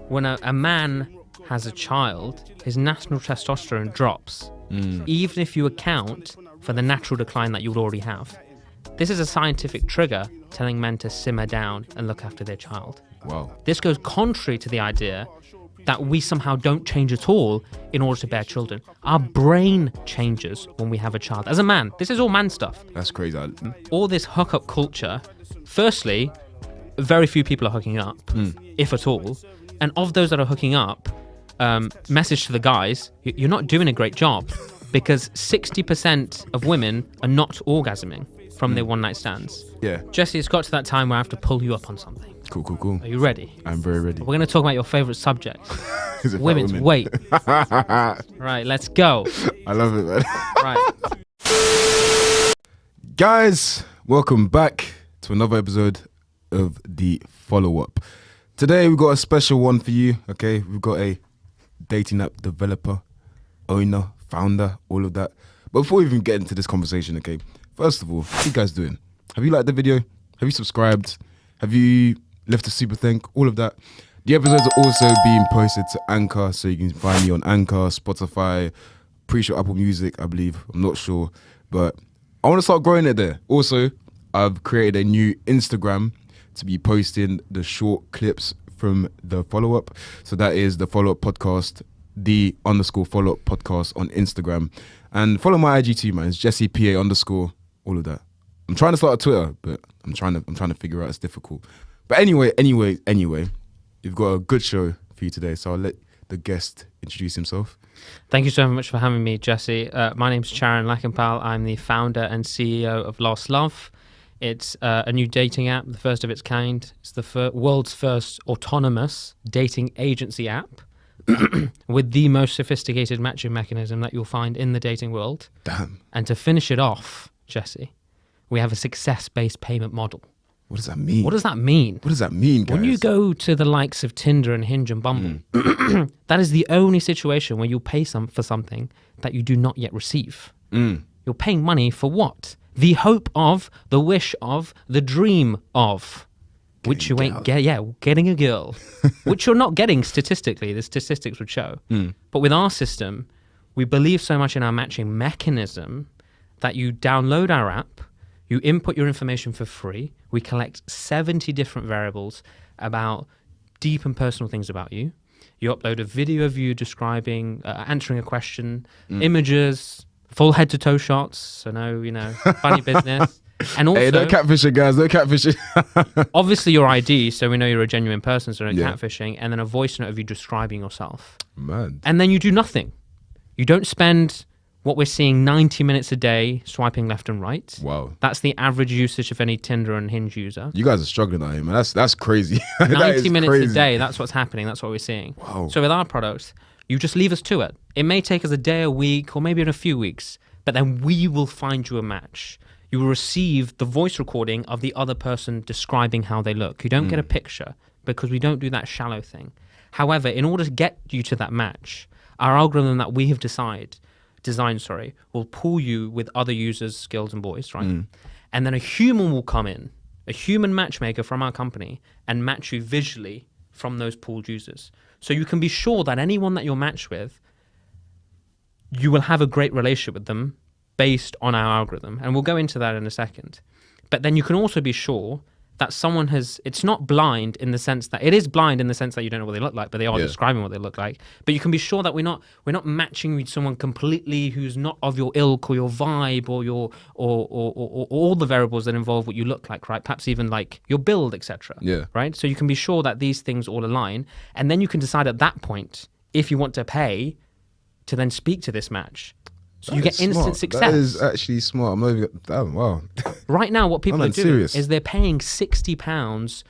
when a man has a child, his natural testosterone drops, even if you account for the natural decline that you would already have. This is a scientific trigger telling men to simmer down and look after their child. Wow. This goes contrary to the idea that we somehow don't change at all in order to bear children. Our brain changes when we have a child. As a man, this is all man stuff. That's crazy. All this hookup culture, firstly, very few people are hooking up, if at all. And of those that are hooking up, message to the guys, you're not doing a great job because 60% of women are not orgasming from their one-night stands. Yeah. Jesse, it's got to that time where I have to pull you up on something. Cool. Are you ready? I'm very ready. We're going to talk about your favorite subject. Is it Women's women? weight. Right, let's go. I love it, man. Right. Guys, welcome back to another episode of the follow-up. Today we've got a special one for you, okay? We've got a dating app developer, owner, founder, all of that. But before we even get into this conversation, okay, first of all, how you guys doing? Have you liked the video? Have you subscribed? Have you left a super thank? All of that. The episodes are also being posted to Anchor, so you can find me on Anchor, Spotify, pretty sure Apple Music, I believe. I'm not sure, but I want to start growing it there. Also, I've created a new Instagram to be posting the short clips from the follow-up. So that is the follow-up podcast, the_ follow-up podcast on Instagram. And follow my IG too, man. It's JessePA_, all of that. I'm trying to start a Twitter, but I'm trying to figure out it's difficult. But anyway, we've got a good show for you today. So I'll let the guest introduce himself. Thank you so much for having me, Jesse. My name's Charan Lakenpal. I'm the founder and CEO of LastLove. It's a new dating app, the first of its kind. It's the world's first autonomous dating agency app with the most sophisticated matching mechanism that you'll find in the dating world. Damn. And to finish it off, Jesse, we have a success-based payment model. What does that mean? What does that mean? What does that mean, guys? When you go to the likes of Tinder and Hinge and Bumble, that is the only situation where you'll pay for something that you do not yet receive. You're paying money for what? The hope of, the wish of, the dream of, which you ain't getting a girl, which you're not getting statistically. The statistics would show. But with our system, we believe so much in our matching mechanism that you download our app, you input your information for free. We collect 70 different variables about deep and personal things about you. You upload a video of you describing, answering a question, images, full head to toe shots. So no, funny business. And also, hey, no catfishing, guys. No catfishing. Obviously, your ID, so we know you're a genuine person, so no catfishing. And then a voice note of you describing yourself. Man. And then you do nothing. You don't spend what we're seeing 90 minutes a day swiping left and right. Wow. That's the average usage of any Tinder and Hinge user. You guys are struggling out here, man. That's crazy. 90 minutes a day, that's what's happening. That's what we're seeing. Wow. So with our product, you just leave us to it. It may take us a day, a week, or maybe in a few weeks, but then we will find you a match. You will receive the voice recording of the other person describing how they look. You don't get a picture because we don't do that shallow thing. However, in order to get you to that match, our algorithm that we have designed, will pull you with other users, girls and boys, right? And then a human will come in, a human matchmaker from our company, and match you visually from those pooled users. So you can be sure that anyone that you're matched with, you will have a great relationship with them based on our algorithm. And we'll go into that in a second. But then you can also be sure that someone it's not blind in the sense that, it is blind in the sense that you don't know what they look like, but they are describing what they look like. But you can be sure that we're not matching with someone completely who's not of your ilk or your vibe or your or all the variables that involve what you look like, right? Perhaps even like your build, etc. Yeah. Right? So you can be sure that these things all align, and then you can decide at that point if you want to pay to then speak to this match. So you get instant success. That is actually smart. I'm not even. Damn, wow. Right now, what people are doing serious. is they're paying £60,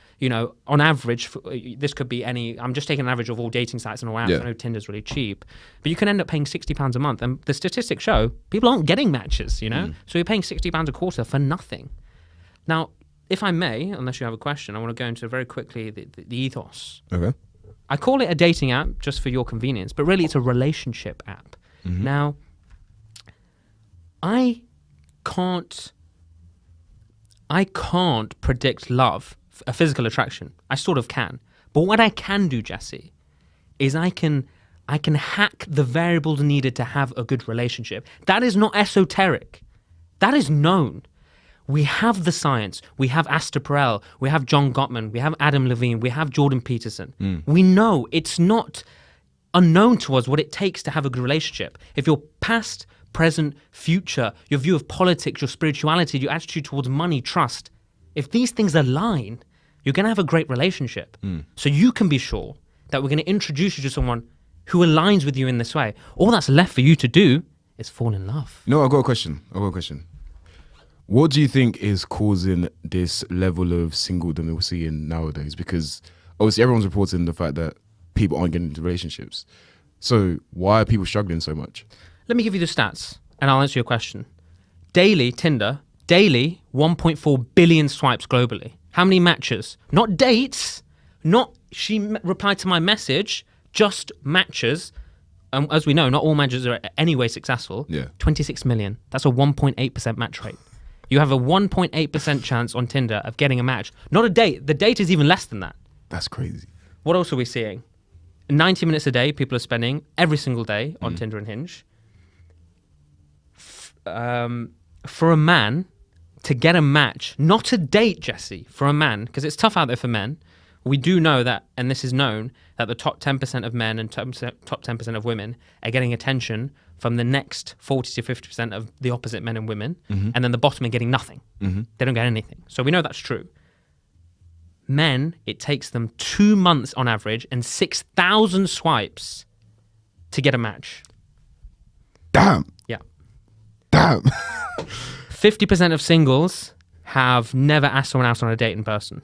on average. This could be I'm just taking an average of all dating sites and all apps. Yeah. I know Tinder's really cheap, but you can end up paying £60 a month. And the statistics show people aren't getting matches, So you're paying £60 a quarter for nothing. Now, if I may, unless you have a question, I want to go into very quickly the ethos. Okay. I call it a dating app just for your convenience, but really it's a relationship app. Now, I can't predict love, a physical attraction. I sort of can. But what I can do, Jesse, is I can hack the variables needed to have a good relationship. That is not esoteric. That is known. We have the science. We have Asta Perel. We have John Gottman. We have Adam Levine. We have Jordan Peterson. We know it's not unknown to us what it takes to have a good relationship. If your past, present, future, your view of politics, your spirituality, your attitude towards money, trust, if these things align, you're going to have a great relationship. So you can be sure that we're going to introduce you to someone who aligns with you in this way. All that's left for you to do is fall in love. No, I've got a question. What do you think is causing this level of singledom that we're seeing nowadays? Because obviously everyone's reporting the fact that people aren't getting into relationships. So why are people struggling so much? Let me give you the stats and I'll answer your question. Tinder, daily 1.4 billion swipes globally. How many matches? Not dates, not she replied to my message, just matches. As we know, not all matches are anyway successful. Yeah. 26 million. That's a 1.8% match rate. You have a 1.8% chance on Tinder of getting a match. Not a date. The date is even less than that. That's crazy. What else are we seeing? 90 minutes a day people are spending every single day on Tinder and Hinge. For a man to get a match, not a date, Jesse, for a man, because it's tough out there for men, we do know that, and this is known, that the top 10% of men and top 10% of women are getting attention from the next 40 to 50% of the opposite men and women, and then the bottom are getting nothing. They don't get anything. So we know that's true. Men, it takes them 2 months on average and 6,000 swipes to get a match. Damn. Yeah. Damn. 50% of singles have never asked someone else on a date in person.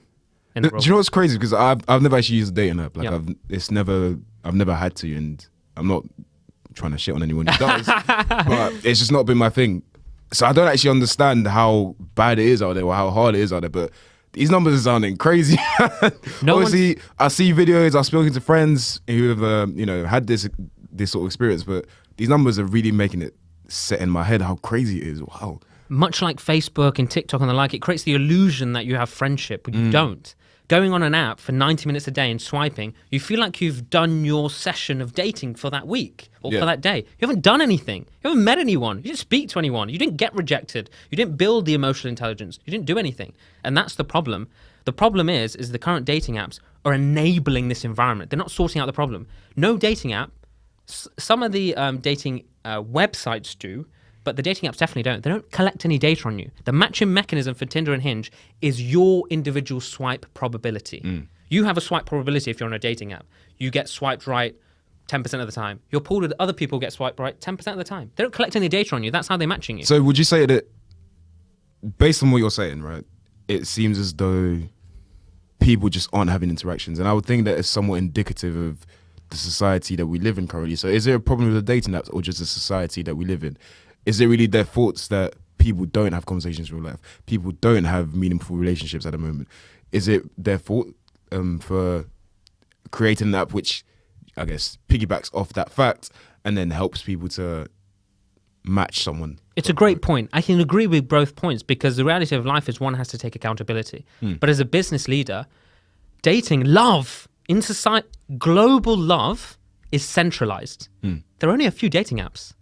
Do you know what's crazy? Because I've never actually used a dating app. Like Yeah. I've never had to, and I'm not trying to shit on anyone who does, but it's just not been my thing. So I don't actually understand how bad it is out there or how hard it is out there. But these numbers are sounding crazy. Obviously, I see videos. I've spoken to friends who have had this sort of experience, but these numbers are really making it set in my head how crazy it is. Wow. Much like Facebook and TikTok and the like, it creates the illusion that you have friendship, but you don't. Going on an app for 90 minutes a day and swiping, you feel like you've done your session of dating for that week or for that day. You haven't done anything. You haven't met anyone. You didn't speak to anyone. You didn't get rejected. You didn't build the emotional intelligence. You didn't do anything. And that's the problem. The problem is the current dating apps are enabling this environment. They're not sorting out the problem. No dating app. Some of the dating websites do, but the dating apps definitely don't. They don't collect any data on you. The matching mechanism for Tinder and Hinge is your individual swipe probability. You have a swipe probability if you're on a dating app. You get swiped right 10% of the time. You're pooled with other people get swiped right 10% of the time. They don't collect any data on you. That's how they're matching you. So would you say that, based on what you're saying, right, it seems as though people just aren't having interactions. And I would think that it's somewhat indicative of the society that we live in currently. So is there a problem with the dating apps or just the society that we live in? Is it really their faults that people don't have conversations in real life? People don't have meaningful relationships at the moment. Is it their fault for creating an app which, I guess, piggybacks off that fact and then helps people to match someone? It's a great point. I can agree with both points because the reality of life is one has to take accountability. But as a business leader, dating, love, in society, global love is centralized. There are only a few dating apps.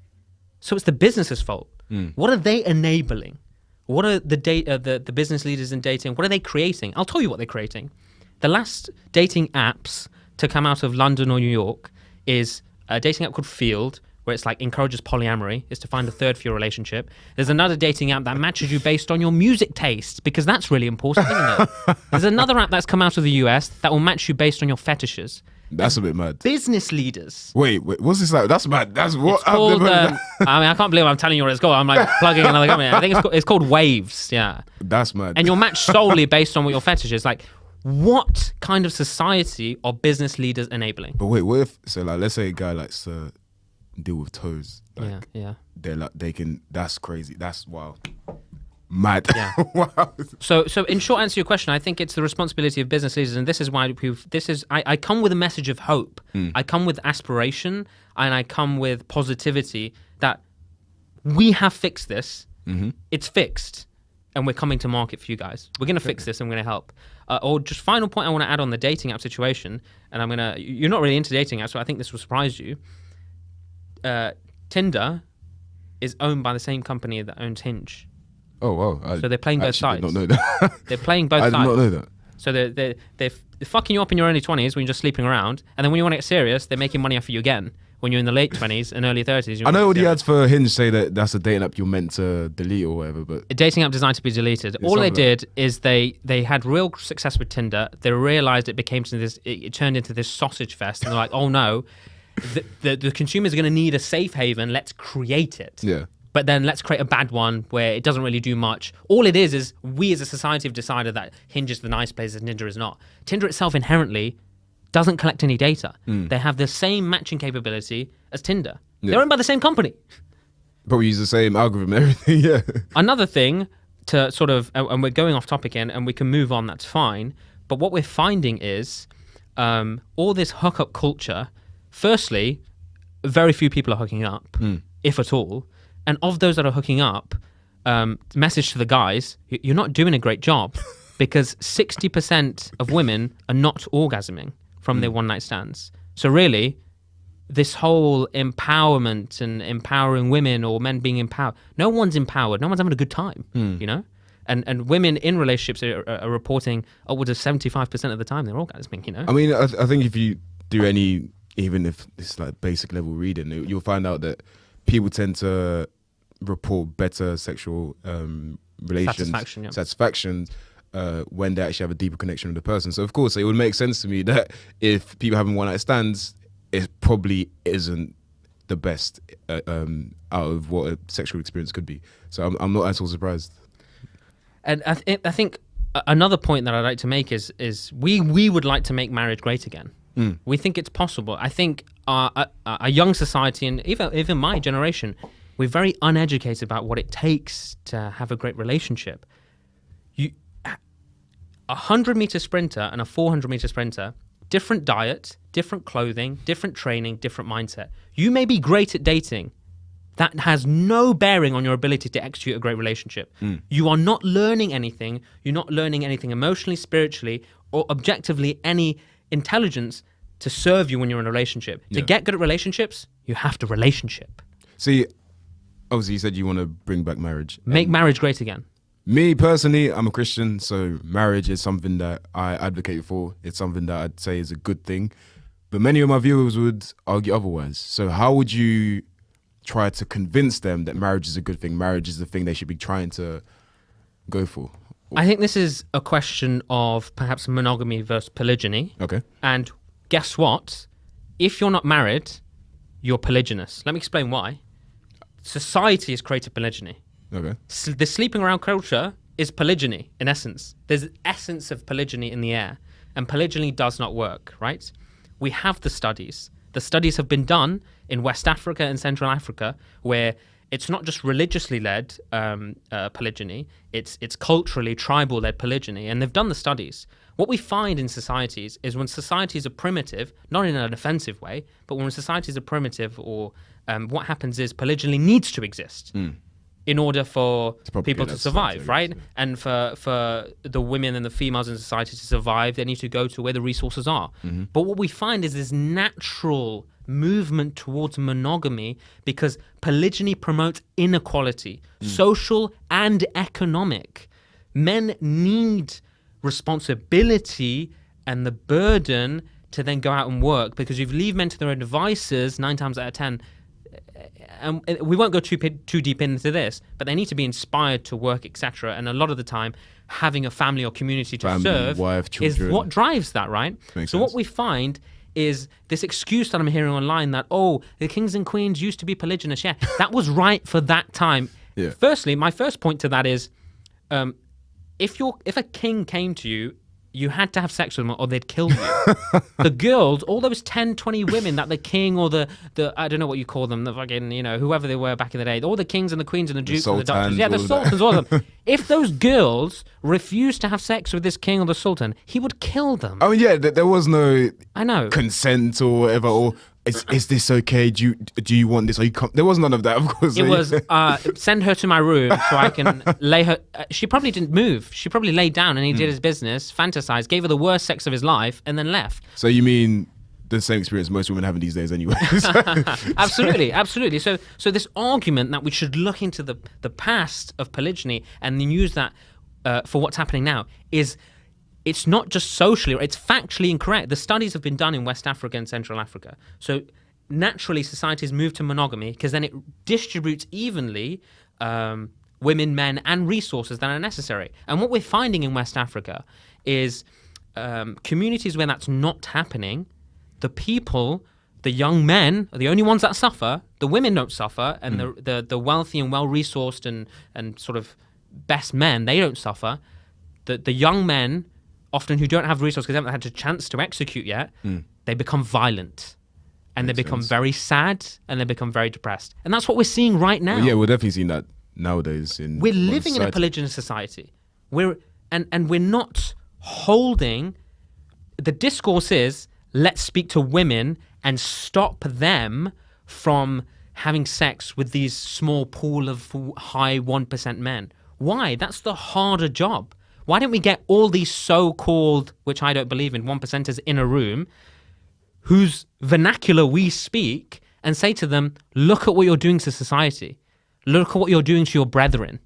So it's the business's fault. What are they enabling? What are the business leaders in dating? What are they creating? I'll tell you what they're creating. The last dating apps to come out of London or New York is a dating app called Field, where it's like encourages polyamory, is to find a third for your relationship. There's another dating app that matches you based on your music taste, because that's really important, isn't it? There's another app that's come out of the US that will match you based on your fetishes. That's a bit mad. Business leaders. Wait, what's this like? That's mad. That's what It's called, I can't believe I'm telling you what it's called. I'm like plugging another company. I think it's called Waves. Yeah. That's mad. And you're matched solely based on what your fetish is. Like, what kind of society are business leaders enabling? But wait, what if, so like, let's say a guy likes to deal with toes. Like, Yeah. they're like, that's crazy. That's wow. Mad. Yeah. Wow. So in short answer to your question, I think it's the responsibility of business leaders, and this is why I come with a message of hope. I come with aspiration, and I come with positivity that we have fixed this. It's fixed. and we're coming to market for you guys. We're going to fix this and we're going to help. Or just final point I want to add on the dating app situation, and you're not really into dating apps, so I think this will surprise you. Tinder is owned by the same company that owns Hinge. Oh, wow. So they're playing both sides. I did not know that. They're playing both sides. I did not know that. So they're fucking you up in your early 20s when you're just sleeping around, and then when you want to get serious, they're making money off you again. When you're in the late 20s and early 30s. I know all the ads for Hinge say that that's a dating app you're meant to delete or whatever, but... A dating app designed to be deleted. All they did is they had real success with Tinder. They realized it turned into this sausage fest, and they're like, oh no, the consumers are going to need a safe haven. Let's create it. Yeah. But then let's create a bad one where it doesn't really do much. All it is we as a society have decided that Hinge is the nice place and Tinder is not. Tinder itself inherently doesn't collect any data. They have the same matching capability as Tinder. Yeah. They're owned by the same company. But we use the same algorithm and everything, yeah. Another thing to sort of, and we're going off topic and we can move on, that's fine. But what we're finding is all this hookup culture, firstly, very few people are hooking up, if at all. And of those that are hooking up, message to the guys, you're not doing a great job because 60% of women are not orgasming from their one-night stands. So really, this whole empowerment and empowering women or men being empowered, no one's empowered. No one's having a good time, you know? And women in relationships are reporting upwards of 75% of the time they're orgasming, you know? I mean, I think if you do any, even if it's like basic level reading, you'll find out that people tend to report better sexual relations, satisfaction when they actually have a deeper connection with the person. So of course it would make sense to me that if people having one night stands, it probably isn't the best out of what a sexual experience could be. So I'm not at all surprised. And I think another point that I'd like to make is we would like to make marriage great again. We think it's possible. I think our young society and even my generation, we're very uneducated about what it takes to have a great relationship. A 100-meter sprinter and a 400-meter sprinter, different diet, different clothing, different training, different mindset. You may be great at dating. That has no bearing on your ability to execute a great relationship. You are not learning anything. You're not learning anything emotionally, spiritually, or objectively any intelligence to serve you when you're in a relationship. To get good at relationships, you have to relationship. See, obviously you said you want to bring back marriage. Make marriage great again. Me personally, I'm a Christian, so marriage is something that I advocate for. It's something that I'd say is a good thing. But many of my viewers would argue otherwise. So how would you try to convince them that marriage is a good thing? Marriage is the thing they should be trying to go for? I think this is a question of perhaps monogamy versus polygyny. Okay. And guess what? If you're not married, you're polygynous. Let me explain why. Society has created polygyny. Okay. The sleeping around culture is polygyny in essence. There's an essence of polygyny in the air, and polygyny does not work, right? We have the studies. The studies have been done in West Africa and Central Africa, where it's not just religiously led polygyny, it's culturally tribal led polygyny, and they've done the studies. What we find in societies is when societies are primitive, not in an offensive way, but when societies are primitive, or what happens is polygyny needs to exist in order for people to survive, right? And for the women and the females in society to survive, they need to go to where the resources are. But what we find is this natural movement towards monogamy because polygyny promotes inequality, social and economic. Men need responsibility and the burden to then go out and work, because if you leave men to their own devices 9 times out of 10, and we won't go too deep into this, but they need to be inspired to work, etc. And a lot of the time, having a family or community to serve wife, is what drives that, right? Makes so sense. What we find is this excuse that I'm hearing online that, oh, the kings and queens used to be polygynous. Yeah, that was right for that time. Yeah. Firstly, my first point to that is, if a king came to you, you had to have sex with them or they'd kill you. The girls, all those 10, 20 women that the king or the I don't know what you call them, the fucking, whoever they were back in the day, all the kings and the queens and the dukes and the duchesses. Yeah, the sultans, all of them. If those girls refused to have sex with this king or the sultan, he would kill them. I mean, yeah, there was no consent or whatever, or is this okay? Do you want this? Are you there was none of that, of course. It was send her to my room so I can lay her. She probably didn't move. She probably laid down and he did his business, fantasized, gave her the worst sex of his life, and then left. So you mean the same experience most women have these days, anyway? Absolutely. So this argument that we should look into the past of polygyny and then use that for what's happening now it's not just socially, it's factually incorrect. The studies have been done in West Africa and Central Africa. So naturally, societies move to monogamy because then it distributes evenly women, men, and resources that are necessary. And what we're finding in West Africa is communities where that's not happening, the people, the young men are the only ones that suffer. The women don't suffer, and the wealthy and well-resourced and sort of best men, they don't suffer. The young men, often who don't have resources because they haven't had a chance to execute yet, they become violent. And they become very sad, and they become very depressed. And that's what we're seeing right now. Well, yeah, we're definitely seeing that nowadays. We're living in a polygynous society. We're not holding... The discourse is, let's speak to women and stop them from having sex with these small pool of high 1% men. Why? That's the harder job. Why don't we get all these so-called, which I don't believe in, 1%ers in a room whose vernacular we speak and say to them, look at what you're doing to society. Look at what you're doing to your brethren.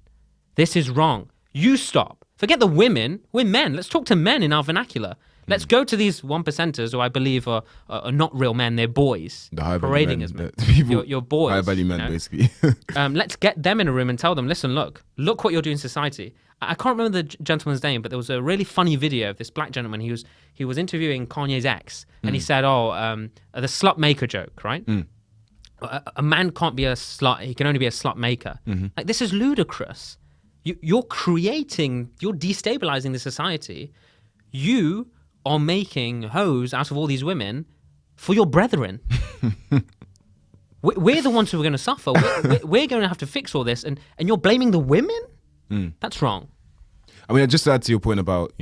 This is wrong. You stop. Forget the women. We're men. Let's talk to men in our vernacular. Let's go to these 1%ers who I believe are not real men. They're boys parading as men. You're boys. High-value men, basically. Let's get them in a room and tell them, listen, look what you're doing in society. I can't remember the gentleman's name, but there was a really funny video of this black gentleman. He was interviewing Kanye's ex, and he said, the slut maker joke, right? A man can't be a slut. He can only be a slut maker. Like, this is ludicrous. You're destabilizing the society. You are making hoes out of all these women for your brethren. We're the ones who are going to suffer. We're going to have to fix all this, and you're blaming the women? That's wrong. I mean, just to add to your point about,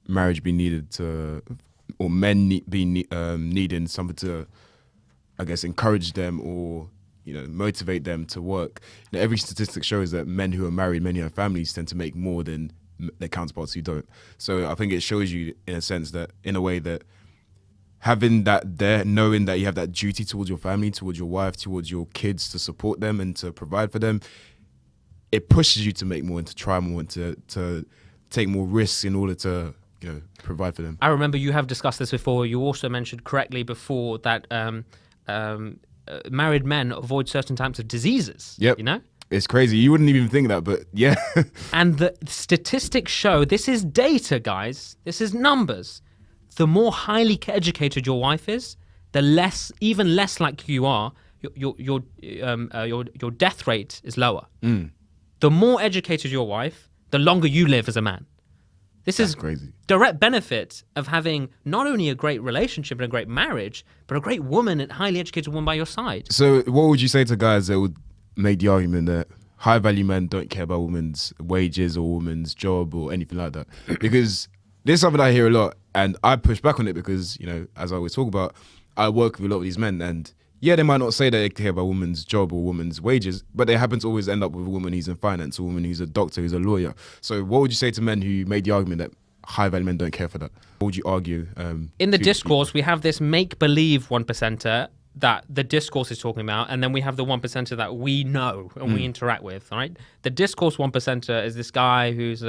marriage being needed or men needing something to, I guess, encourage them or, motivate them to work. Every statistic shows that men who are married, men who have families tend to make more than their counterparts who don't. So I think it shows you, in a way that having that there, knowing that you have that duty towards your family, towards your wife, towards your kids, to support them and to provide for them, it pushes you to make more and to try more and to take more risks in order to, provide for them. I remember you have discussed this before. You also mentioned correctly before that married men avoid certain types of diseases. Yep. It's crazy. You wouldn't even think that, but yeah. And the statistics show, this is data, guys. This is numbers. The more highly educated your wife is, the even less like you are, your death rate is lower. The more educated your wife, the longer you live as a man. That's is crazy. Direct benefit of having not only a great relationship and a great marriage, but a great woman and highly educated woman by your side. So what would you say to guys that would make the argument that high-value men don't care about women's wages or women's job or anything like that? Because this is something I hear a lot, and I push back on it because, as I always talk about, I work with a lot of these men, and yeah, they might not say that they care about women's job or women's wages, but they happen to always end up with a woman who's in finance, a woman who's a doctor, who's a lawyer. So what would you say to men who made the argument that high-value men don't care for that? What would you argue? In the discourse, we have this make-believe 1%er that the discourse is talking about, and then we have the 1%er that we know and we interact with, right? The discourse 1%er is this guy who's,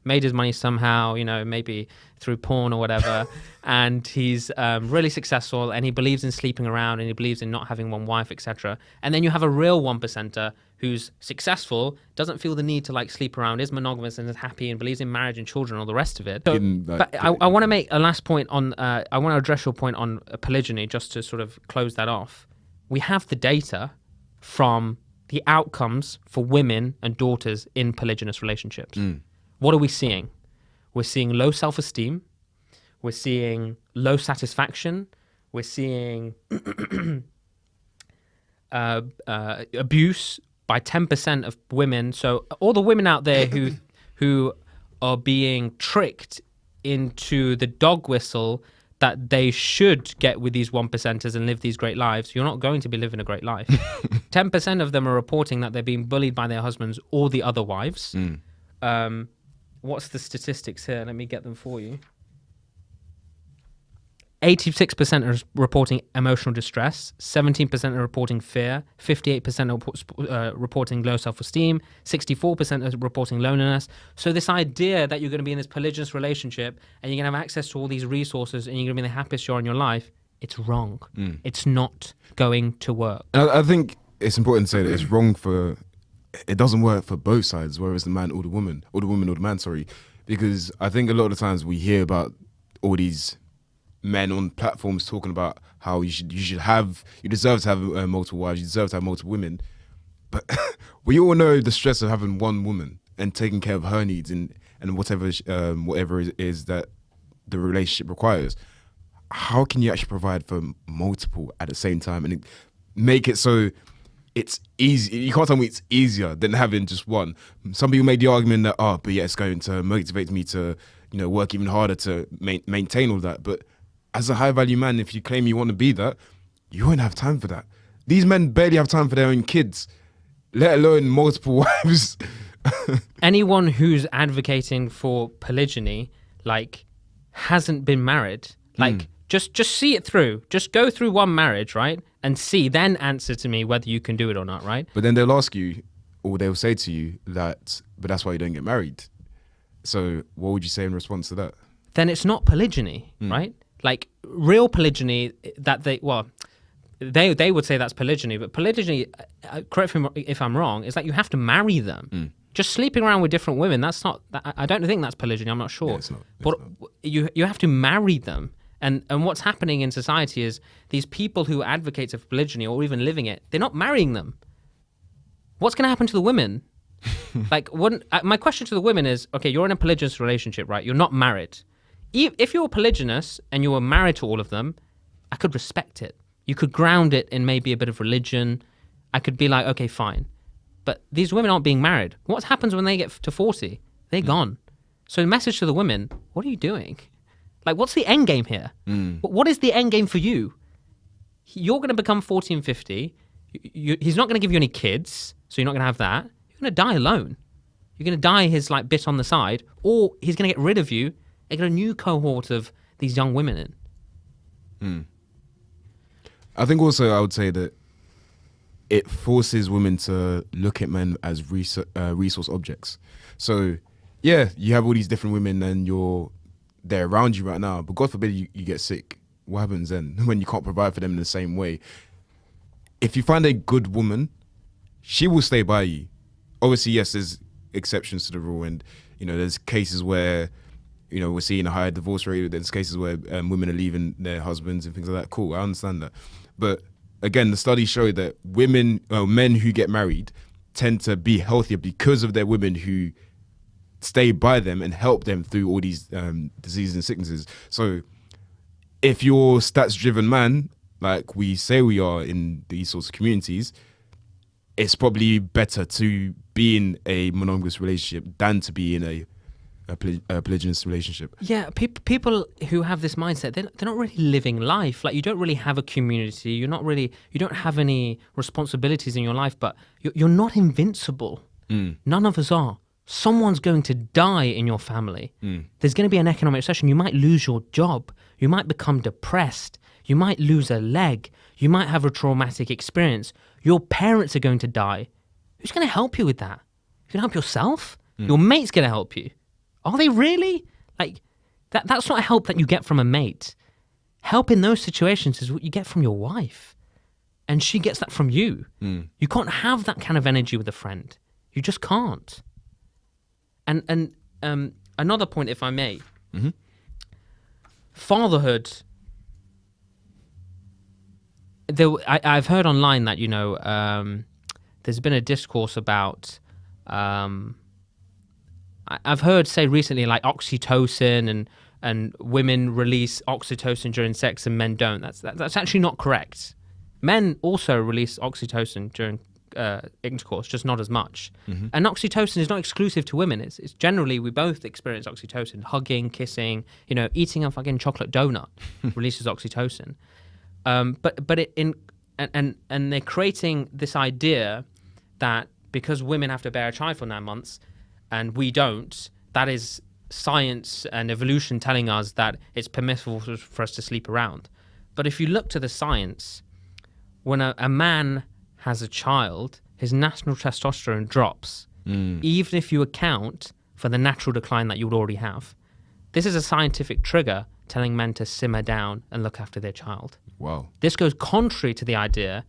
made his money somehow, maybe through porn or whatever, and he's really successful, and he believes in sleeping around, and he believes in not having one wife, etc. And then you have a real 1%er who's successful, doesn't feel the need to sleep around, is monogamous and is happy and believes in marriage and children and all the rest of it. So, but I want to make a last point on, I want to address your point on polygyny just to sort of close that off. We have the data from the outcomes for women and daughters in polygynous relationships. What are we seeing? We're seeing low self-esteem. We're seeing low satisfaction. We're seeing abuse by 10% of women. So all the women out there who are being tricked into the dog whistle that they should get with these 1%ers and live these great lives, you're not going to be living a great life. 10% of them are reporting that they're being bullied by their husbands or the other wives. What's the statistics here? Let me get them for you. 86% are reporting emotional distress, 17% are reporting fear, 58% are reporting low self-esteem, 64% are reporting loneliness. So this idea that you're going to be in this polygynous relationship and you're going to have access to all these resources and you're going to be the happiest you are in your life, it's wrong. It's not going to work. And I think it's important to say that it's wrong for, it doesn't work for both sides, whether it's the man or the woman, or the woman or the man, sorry. Because I think a lot of the times we hear about all these men on platforms talking about how you deserve to have multiple wives, you deserve to have multiple women. But we all know the stress of having one woman and taking care of her needs and whatever it is that the relationship requires. How can you actually provide for multiple at the same time and make it so it's easy? You can't tell me it's easier than having just one. Some people make the argument that, but yeah, it's going to motivate me to, work even harder to maintain all that. But as a high value man, if you claim you want to be that, you won't have time for that. These men barely have time for their own kids, let alone multiple wives. Anyone who's advocating for polygyny, hasn't been married. Just see it through. Just go through one marriage, right? And then answer to me whether you can do it or not, right? But then they'll ask you, or they'll say to you that, but that's why you don't get married. So what would you say in response to that? Then it's not polygyny, right? Real polygyny, they would say that's polygyny, but polygyny, correct me if I'm wrong, is you have to marry them. Just sleeping around with different women, that's not, I don't think that's polygyny, I'm not sure. Yeah, it's not. But you have to marry them. And what's happening in society is these people who advocate for polygyny or even living it, they're not marrying them. What's going to happen to the women? My question to the women is, okay, you're in a polygynous relationship, right? You're not married. If you're polygynous and you were married to all of them, I could respect it. You could ground it in maybe a bit of religion. I could be like, okay, fine. But these women aren't being married. What happens when they get to 40? They're gone. So the message to the women, what are you doing? What's the end game here? What is the end game for you? You're going to become 40 and 50. He's not going to give you any kids, so you're not going to have that. You're going to die alone. You're going to die his bit on the side, or he's going to get rid of you and get a new cohort of these young women in. I think also I would say that it forces women to look at men as resource objects. So, yeah, you have all these different women and they're around you right now, but God forbid you get sick. What happens then when you can't provide for them in the same way? If you find a good woman, she will stay by you. Obviously, yes, there's exceptions to the rule, and there's cases where we're seeing a higher divorce rate. There's cases where women are leaving their husbands and things like that. Cool, I understand that. But again, the studies show that men who get married tend to be healthier because of their women who stay by them and help them through all these diseases and sicknesses. So if you're a stats-driven man, like we say we are in these sorts of communities, it's probably better to be in a monogamous relationship than to be in a polygynous relationship. Yeah, people who have this mindset, they're not really living life. You don't really have a community. You don't have any responsibilities in your life, but you're not invincible. None of us are. Someone's going to die in your family. There's going to be an economic recession. You might lose your job. You might become depressed. You might lose a leg. You might have a traumatic experience. Your parents are going to die. Who's going to help you with that? You can help yourself. Your mate's going to help you. Are they really? That's not a help that you get from a mate. Help in those situations is what you get from your wife. And she gets that from you. You can't have that kind of energy with a friend. You just can't. And another point, if I may, fatherhood. I've heard online that there's been a discourse about. I've heard say recently oxytocin and women release oxytocin during sex and men don't. That's actually not correct. Men also release oxytocin during intercourse, just not as much. And oxytocin is not exclusive to women. It's generally, we both experience oxytocin. Hugging, kissing, eating a fucking chocolate donut releases oxytocin. And they're creating this idea that because women have to bear a child for 9 months and we don't, that is science and evolution telling us that it's permissible for us to sleep around. But if you look to the science, when a man has a child, his natural testosterone drops, even if you account for the natural decline that you would already have. This is a scientific trigger telling men to simmer down and look after their child. Wow. This goes contrary to the idea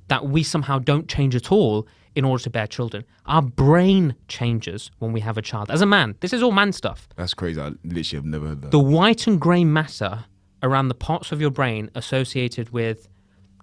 that we somehow don't change at all in order to bear children. Our brain changes when we have a child. As a man, this is all man stuff. That's crazy. I literally have never heard that. The white and grey matter around the parts of your brain associated with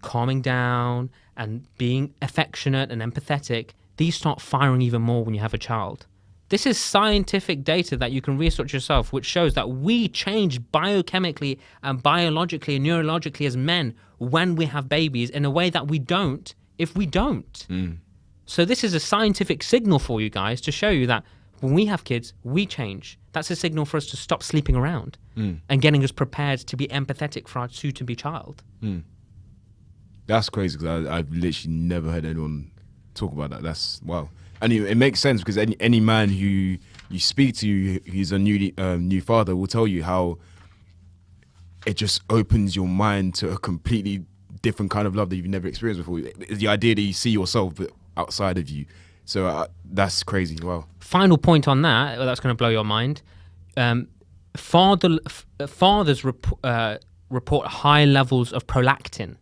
calming down and being affectionate and empathetic, these start firing even more when you have a child. This is scientific data that you can research yourself, which shows that we change biochemically and biologically and neurologically as men when we have babies in a way that we don't if we don't. So this is a scientific signal for you guys to show you that when we have kids, we change. That's a signal for us to stop sleeping around and getting us prepared to be empathetic for our soon-to-be child. That's crazy because I've literally never heard anyone talk about that. That's wow. And it makes sense because any man who you speak to who's a new father will tell you how it just opens your mind to a completely different kind of love that you've never experienced before. The idea that you see yourself but outside of you. So that's crazy. Wow. Final point on that, that's going to blow your mind. Fathers report high levels of prolactin,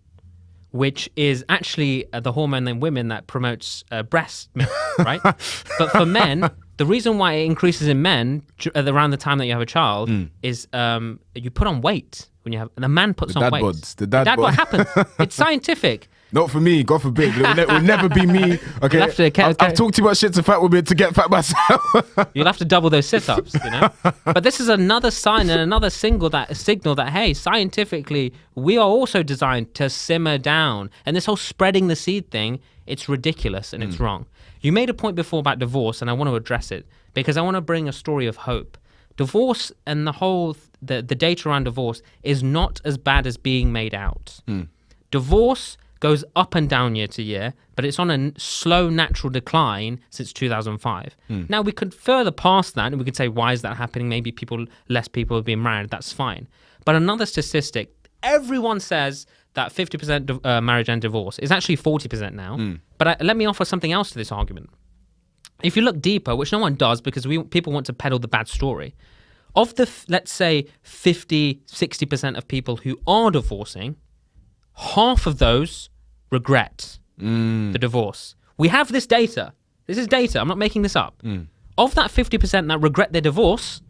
which is actually the hormone in women that promotes breast milk, right? But for men, the reason why it increases in men around the time that you have a child is you put on weight when you have. The man puts on weight. The dad bod. What happens? It's scientific. Not for me, God forbid. It will never be me. Okay, I've talked too much shit to fat women to get fat myself. You'll have to double those sit-ups, But this is another sign and another signal that, hey, scientifically, we are also designed to simmer down. And this whole spreading the seed thing, it's ridiculous and it's wrong. You made a point before about divorce, and I want to address it because I want to bring a story of hope. Divorce and the data around divorce is not as bad as being made out. Divorce goes up and down year to year, but it's on a slow natural decline since 2005. Now, we could further past that, and we could say, why is that happening? Maybe less people have been married. That's fine. But another statistic, everyone says that 50% marriage and divorce is actually 40% now. But let me offer something else to this argument. If you look deeper, which no one does because people want to peddle the bad story, of the, let's say, 50, 60% of people who are divorcing, half of those regret the divorce. We have this data. This is data. I'm not making this up. Of that 50% that regret their divorce,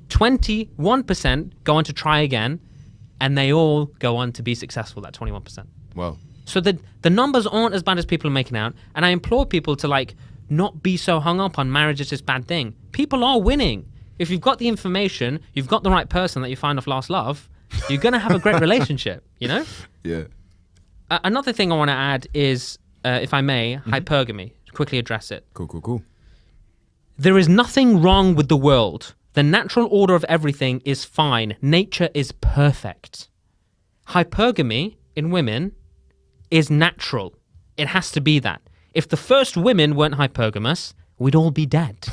21% go on to try again, and they all go on to be successful, that 21%. Wow. So the numbers aren't as bad as people are making out, and I implore people to not be so hung up on marriage as this bad thing. People are winning. If you've got the information, you've got the right person that you find off Last Love, you're going to have a great relationship, Yeah. Another thing I want to add is, if I may, hypergamy. Quickly address it. Cool. There is nothing wrong with the world. The natural order of everything is fine. Nature is perfect. Hypergamy in women is natural. It has to be that. If the first women weren't hypergamous, we'd all be dead.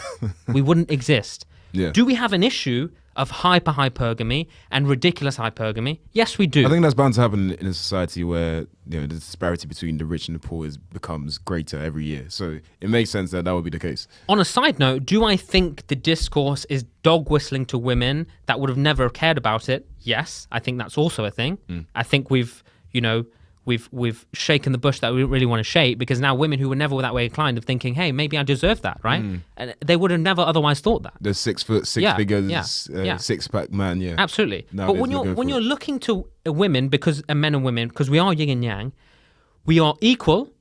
We wouldn't exist. Yeah. Do we have an issue of hypergamy and ridiculous hypergamy? Yes, we do. I think that's bound to happen in a society where the disparity between the rich and the poor becomes greater every year. So it makes sense that would be the case. On a side note, do I think the discourse is dog whistling to women that would have never cared about it? Yes, I think that's also a thing. I think we've shaken the bush that we really want to shake, because now women who were never that way inclined are thinking, hey, maybe I deserve that, right? And they would have never otherwise thought that. The 6 foot, six figures, six-pack man, yeah. Absolutely. Nowadays but when you're looking to women, men and women, because we are yin and yang, we are equal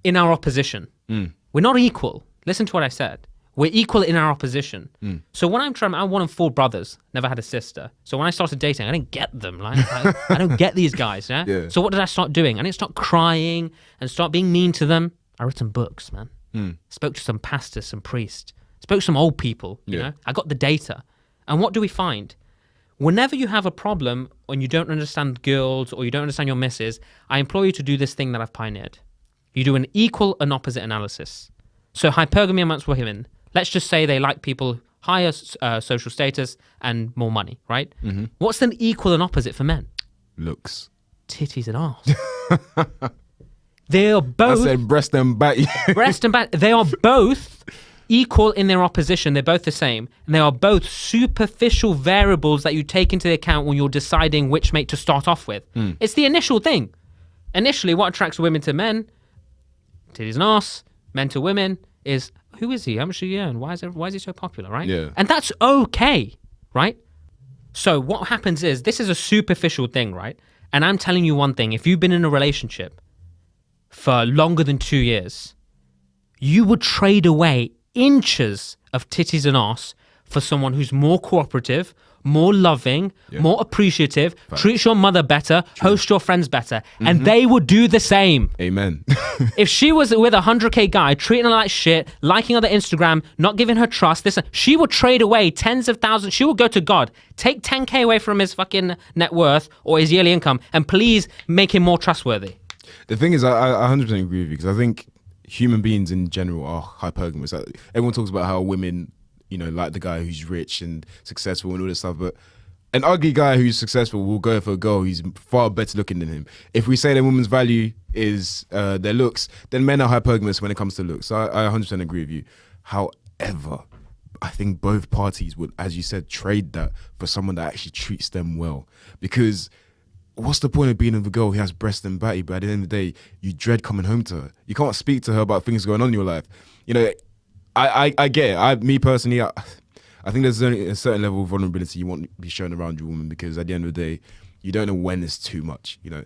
in our opposition. We're not equal. Listen to what I said. We're equal in our opposition. So when I'm one of 4 brothers, never had a sister. So when I started dating, I didn't get them. Like I don't get these guys. Yeah? Yeah. So what did I start doing? I didn't start crying and start being mean to them. I wrote some books, man. Spoke to some pastors, some priests. Spoke to some old people. You know, I got the data. And what do we find? Whenever you have a problem and you don't understand girls or you don't understand your missus, I implore you to do this thing that I've pioneered. You do an equal and opposite analysis. So hypergamy amongst women, let's just say they like people higher social status and more money, right? What's an equal and opposite for men? Looks. Titties and arse. They are both... I said breast and back. breast and back. They are both equal in their opposition. They're both the same. And they are both superficial variables that you take into account when you're deciding which mate to start off with. It's the initial thing. Initially, what attracts women to men, titties and arse, men to women, is who is he? How much do he earn? Why is he so popular, right? Yeah. And that's okay, right? So what happens is, this is a superficial thing, right? And I'm telling you one thing, if you've been in a relationship for longer than 2 years, you would trade away inches of titties and arse for someone who's more cooperative, more loving, more appreciative, treats your mother better, hosts your friends better, and they would do the same. Amen. If she was with a 100K guy, treating her like shit, liking other Instagram, not giving her trust, she would trade away tens of thousands. She would go to God, take 10K away from his fucking net worth or his yearly income, and please make him more trustworthy. The thing is, I 100% agree with you, because I think human beings in general are hypergamous. Like, everyone talks about how women, you know, like the guy who's rich and successful and all this stuff, but an ugly guy who's successful will go for a girl who's far better looking than him. If we say that women's value is their looks, then men are hypergamous when it comes to looks. So I 100% agree with you. However, I think both parties would, as you said, trade that for someone that actually treats them well. Because what's the point of being with a girl who has breast and batty, but at the end of the day, you dread coming home to her? You can't speak to her about things going on in your life. You know, I get it. Me personally, I think there's only a certain level of vulnerability you want to be shown around your woman, because at the end of the day, you don't know when it's too much, you know.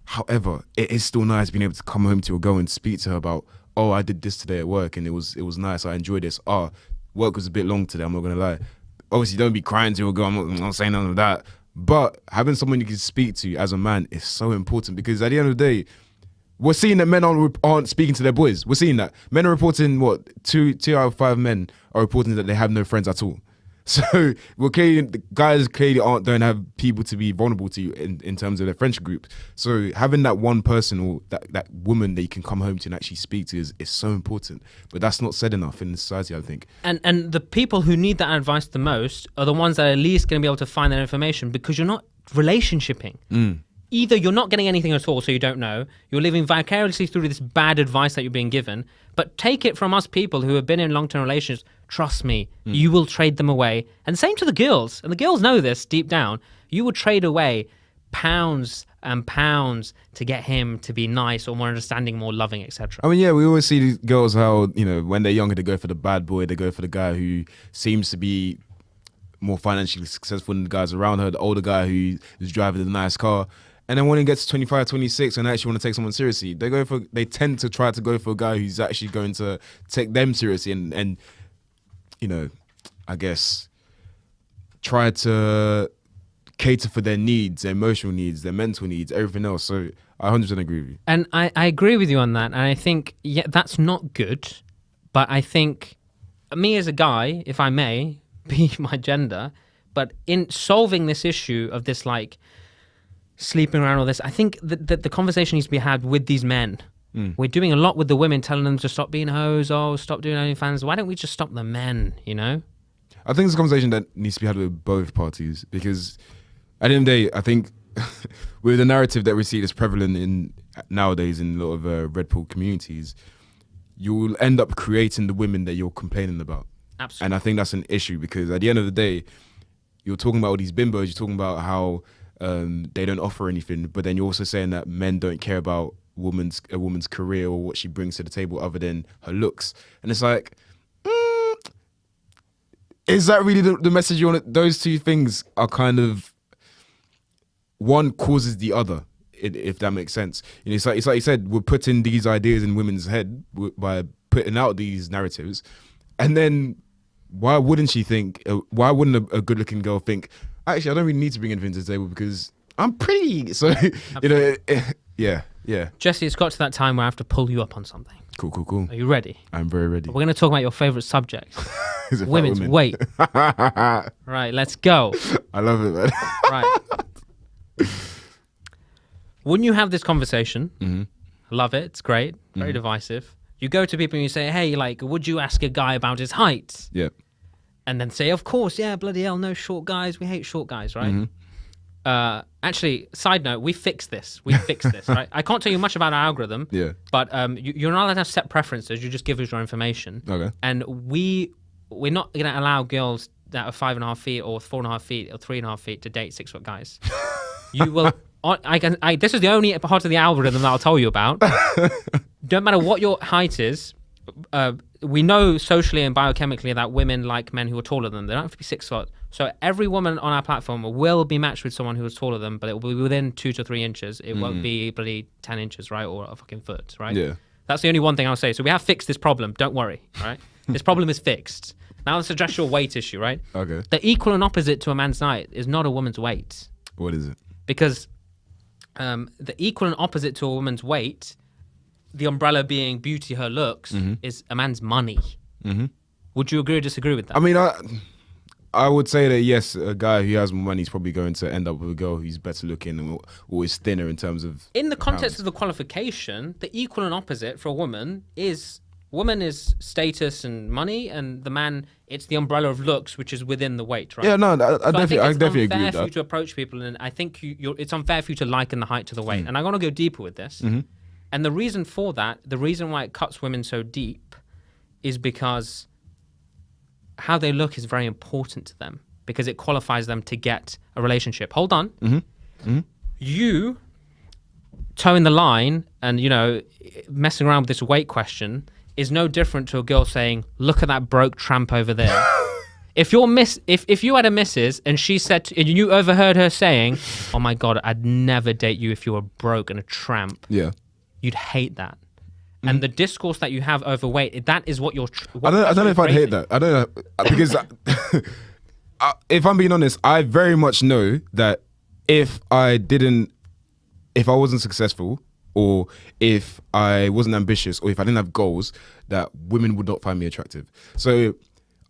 However, it is still nice being able to come home to a girl and speak to her about, oh, I did this today at work and it was nice, I enjoyed this. Work was a bit long today, I'm not gonna lie. Obviously, don't be crying to a girl, I'm not saying none of that. But having someone you can speak to as a man is so important, because at the end of the day, we're seeing that men aren't speaking to their boys. We're seeing that. Men are reporting, two out of 5 men are reporting that they have no friends at all. So the guys clearly don't have people to be vulnerable to in terms of their friendship group. So having that one person or that woman that you can come home to and actually speak to is so important. But that's not said enough in society, I think. And the people who need that advice the most are the ones that are at least going to be able to find that information, because you're not relationshiping. Either you're not getting anything at all, so you don't know, you're living vicariously through this bad advice that you're being given, but take it from us people who have been in long-term relations. Trust me, you will trade them away. And same to the girls, and the girls know this deep down. You will trade away pounds and pounds to get him to be nice or more understanding, more loving, etc. I mean, yeah, we always see these girls how, you know, when they're younger, they go for the bad boy, they go for the guy who seems to be more financially successful than the guys around her, the older guy who's driving the nice car. And then when it gets to 25, 26 and they actually want to take someone seriously, they tend to try to go for a guy who's actually going to take them seriously and you know, I guess, try to cater for their needs, their emotional needs, their mental needs, everything else. So I 100% agree with you. And I agree with you on that. And I think, yeah, that's not good. But I think me as a guy, if I may be my gender, but in solving this issue of this, like, sleeping around all this, I think that the conversation needs to be had with these men. We're doing a lot with the women, telling them to stop being hoes, stop doing OnlyFans. Why don't we just stop the men, you know? I think it's a conversation that needs to be had with both parties, because at the end of the day, I think with the narrative that we see that's prevalent nowadays in a lot of Red Pill communities, you'll end up creating the women that you're complaining about. Absolutely. And I think that's an issue, because at the end of the day, you're talking about all these bimbos, you're talking about how they don't offer anything, but then you're also saying that men don't care about a woman's career or what she brings to the table other than her looks. And it's like, is that really the message you want? Those two things are kind of, one causes the other, if that makes sense. You know, it's like you said, we're putting these ideas in women's head by putting out these narratives, And then why wouldn't she think? Why wouldn't a good-looking girl think? Actually, I don't really need to bring anything to the table because I'm pretty. So yeah. Jesse, it's got to that time where I have to pull you up on something. Cool. Are you ready? I'm very ready. We're going to talk about your favorite subject. Is it Women's women? weight. Right, let's go. I love it, man. Right. When you have this conversation, I love it. It's great. Very divisive. You go to people and you say, hey, like, would you ask a guy about his height? Yeah. And then say, of course, yeah, bloody hell, no short guys. We hate short guys, right? Actually, side note, we fixed this. Right? I can't tell you much about our algorithm. Yeah. But you're not allowed to have set preferences. You just give us your information. Okay. And we're not going to allow girls that are 5.5 feet or 4.5 feet or 3.5 feet to date 6 foot guys. You will. This is the only part of the algorithm that I'll tell you about. Don't matter what your height is. We know socially and biochemically that women like men who are taller than them. They don't have to be 6 foot. So every woman on our platform will be matched with someone who is taller than them, but it will be within 2 to 3 inches. It won't be bloody 10 inches, right? Or a fucking foot, right? Yeah. That's the only one thing I'll say. So we have fixed this problem. Don't worry, right? This problem is fixed. Now let's address your weight issue, right? Okay. The equal and opposite to a man's height is not a woman's weight. What is it? Because the equal and opposite to a woman's weight, the umbrella being beauty, her looks, is a man's money. Would you agree or disagree with that? I mean, I would say that yes, a guy who has more money is probably going to end up with a girl who's better looking and or is thinner in terms of. In the context pounds. of the qualification, the equal and opposite for a woman is status and money, and the man, it's the umbrella of looks, which is within the weight, right? Yeah, no, I I think definitely it's agree unfair with for you that. to approach people, and I think it's unfair for you to liken the height to the weight. And I'm going to go deeper with this. And the reason for that, the reason why it cuts women so deep, is because how they look is very important to them, because it qualifies them to get a relationship. Hold on. You towing the line and, messing around with this weight question is no different to a girl saying, look at that broke tramp over there. If you had a missus and she said, and you overheard her saying, oh my God, I'd never date you if you were broke and a tramp. Yeah. You'd hate that. And the discourse that you have over weight, that is what you're. I don't know if I'd hate that. I don't know because if I'm being honest, I very much know that if I wasn't successful, or if I wasn't ambitious, or if I didn't have goals, that women would not find me attractive. So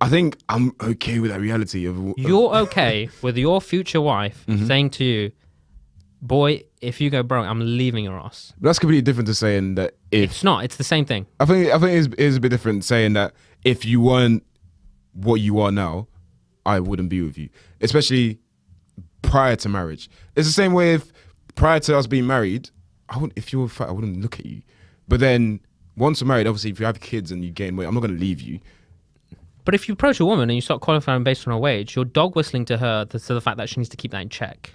I think I'm okay with that reality of. You're okay with your future wife saying to you, boy, if you go broke, I'm leaving your ass. That's completely different to saying that if. It's not. It's the same thing. I think it's a bit different saying that if you weren't what you are now, I wouldn't be with you, especially prior to marriage. It's the same way if prior to us being married, if you were fat, I wouldn't look at you. But then once we're married, obviously, if you have kids and you gain weight, I'm not going to leave you. But if you approach a woman and you start qualifying based on her wage, you're dog whistling to her to the fact that she needs to keep that in check.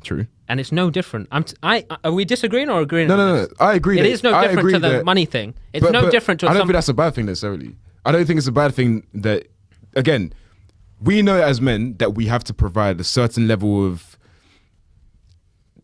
True. And it's no different. Are we disagreeing or agreeing? No. I agree. It is no different to the money thing. It's no different to. I don't think that's a bad thing necessarily. I don't think it's a bad thing that, again, we know as men that we have to provide a certain level of.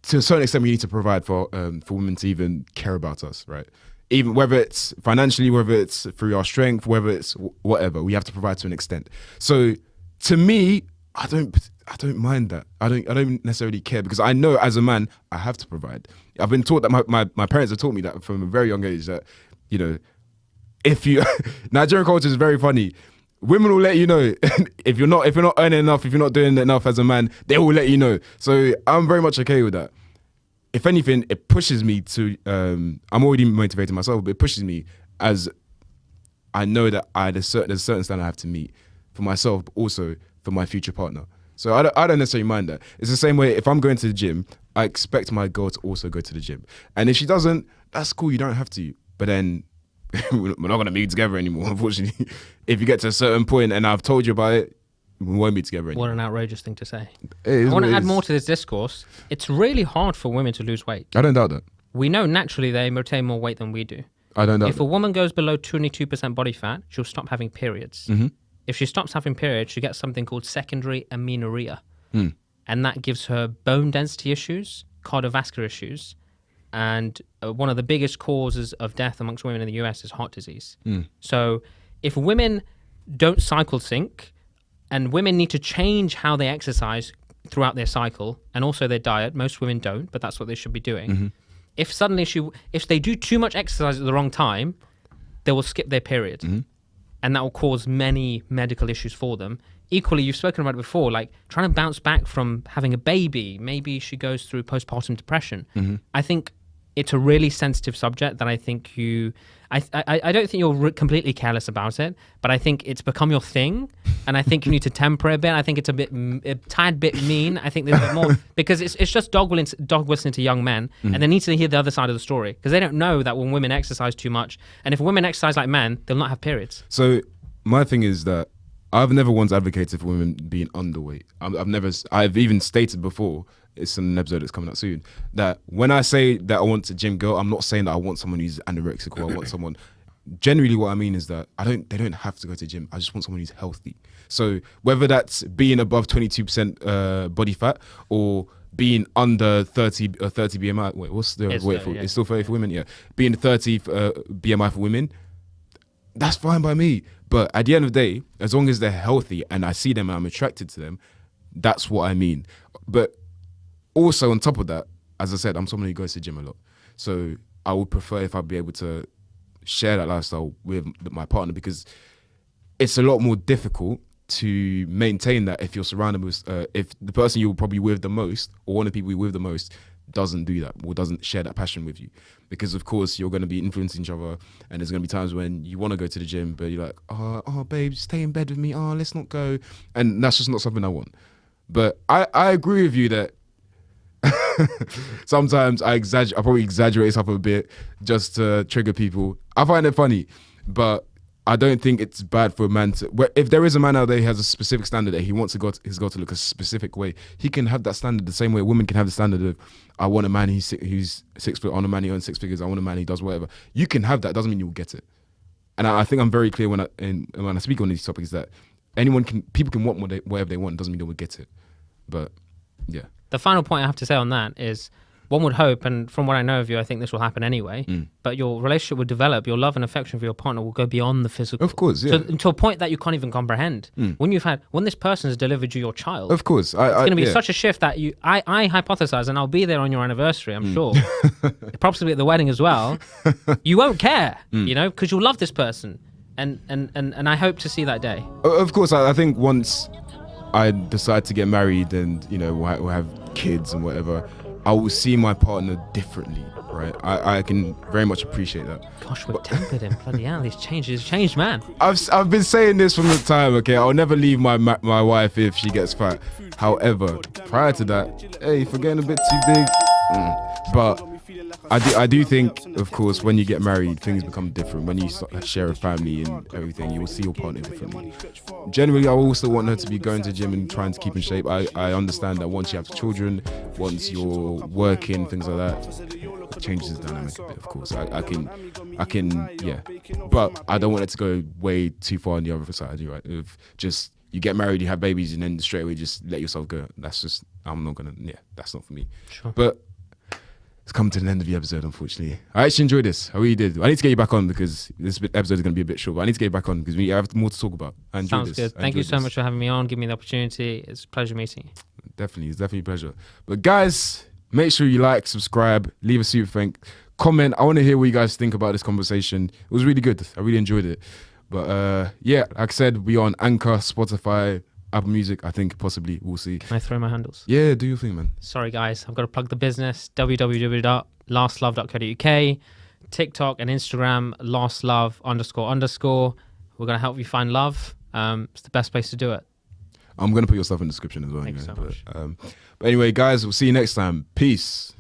To a certain extent, we need to provide for women to even care about us, right? Even whether it's financially, whether it's through our strength, whether it's whatever, we have to provide to an extent. So, to me, I don't mind that. I don't necessarily care because I know as a man I have to provide. I've been taught that my parents have taught me that from a very young age that, if you Nigerian culture is very funny. Women will let you know if you're not earning enough, if you're not doing enough as a man, they will let you know. So I'm very much okay with that. If anything, it pushes me to. I'm already motivating myself, but it pushes me as I know that there's a certain standard I have to meet for myself, but also for my future partner. So I don't necessarily mind that. It's the same way if I'm going to the gym, I expect my girl to also go to the gym. And if she doesn't, that's cool. You don't have to. But then we're not going to be together anymore, unfortunately. If you get to a certain point and I've told you about it, we won't be together anymore. What an outrageous thing to say. I want to add more to this discourse. It's really hard for women to lose weight. I don't doubt that. We know naturally they retain more weight than we do. I don't doubt If a woman goes below 22% body fat, she'll stop having periods. If she stops having periods, she gets something called secondary amenorrhea. And that gives her bone density issues, cardiovascular issues, and one of the biggest causes of death amongst women in the US is heart disease. So if women don't cycle sync, and women need to change how they exercise throughout their cycle and also their diet. Most women don't, but that's what they should be doing. If suddenly if they do too much exercise at the wrong time, they will skip their period, and that will cause many medical issues for them. Equally, you've spoken about it before, like trying to bounce back from having a baby. Maybe she goes through postpartum depression. I think it's a really sensitive subject that I think I don't think you're completely careless about it, but I think it's become your thing, and I think you need to temper it a bit. I think it's a tad bit mean. I think there's a bit more because it's just dog whistling to young men, and they need to hear the other side of the story because they don't know that when women exercise too much, and if women exercise like men, they'll not have periods. So my thing is that I've never once advocated for women being underweight. I've even stated before, it's an episode that's coming out soon, that when I say that I want a gym girl, I'm not saying that I want someone who's anorexic or I want someone. Generally, what I mean is that they don't have to go to the gym. I just want someone who's healthy. So whether that's being above 22% body fat or being under 30 BMI. Wait, what's the weight for? Yeah. It's still 30 for women. Yeah, being 30 BMI for women, that's fine by me. But at the end of the day, as long as they're healthy and I see them and I'm attracted to them, that's what I mean. But also on top of that, as I said, I'm someone who goes to the gym a lot. So I would prefer if I'd be able to share that lifestyle with my partner, because it's a lot more difficult to maintain that if you're surrounded with, if the person you're probably with the most or one of the people you're with the most doesn't do that or doesn't share that passion with you. Because of course you're going to be influencing each other, and there's going to be times when you want to go to the gym but you're like, oh babe, stay in bed with me, let's not go, and that's just not something I want. But I agree with you that sometimes I probably exaggerate stuff a bit just to trigger people. I find it funny, but I don't think it's bad for a man to, if there is a man out there who has a specific standard that he wants his girl to look a specific way, he can have that standard the same way women can have the standard of, I want a man who's 6 foot, I want a man who owns 6 figures, I want a man who does whatever. You can have that, doesn't mean you'll get it. And I think I'm very clear when I speak on these topics that people can want whatever they want, doesn't mean they will get it. But yeah. The final point I have to say on that is, one would hope, and from what I know of you, I think this will happen anyway, but your relationship will develop, your love and affection for your partner will go beyond the physical. Of course, yeah. To a point that you can't even comprehend. When this person has delivered you your child. Of course. It's going to be such a shift that I hypothesize, and I'll be there on your anniversary, I'm sure. Probably at the wedding as well. You won't care, because you'll love this person. And I hope to see that day. Of course, I think once I decide to get married and, we'll have kids and whatever, I will see my partner differently, right? I can very much appreciate that. Gosh, we've tempered him. Bloody hell, he's changed, man. I've been saying this from the time, okay? I'll never leave my wife if she gets fat. However, prior to that, hey, if we're getting a bit too big. But I do think, of course, when you get married, things become different. When you share a family and everything, you will see your partner differently. Generally, I also want her to be going to the gym and trying to keep in shape. I understand that once you have children, once you're working, things like that, it changes the dynamic a bit, of course. I can, yeah. But I don't want it to go way too far on the other side, right? If just you get married, you have babies, and then straight away just let yourself go. That's just, that's not for me. Sure. But it's come to the end of the episode, unfortunately. I actually enjoyed this. I really did. I need to get you back on because this episode is going to be a bit short, but I need to get you back on because we have more to talk about. I enjoyed this. Sounds good. Thank you so much for having me on, giving me the opportunity. It's a pleasure meeting you. Definitely. It's definitely a pleasure. But guys, make sure you like, subscribe, leave a super thank, comment. I want to hear what you guys think about this conversation. It was really good. I really enjoyed it. But yeah, like I said, we are on Anchor, Spotify, Apple Music, I think possibly. We'll see. Can I throw my handles? Yeah, do your thing, man. Sorry, guys. I've got to plug the business. www.lastlove.co.uk. TikTok and Instagram, lastlove__. We're going to help you find love. It's the best place to do it. I'm going to put your stuff in the description as well. Thank you so much. But anyway, guys, we'll see you next time. Peace.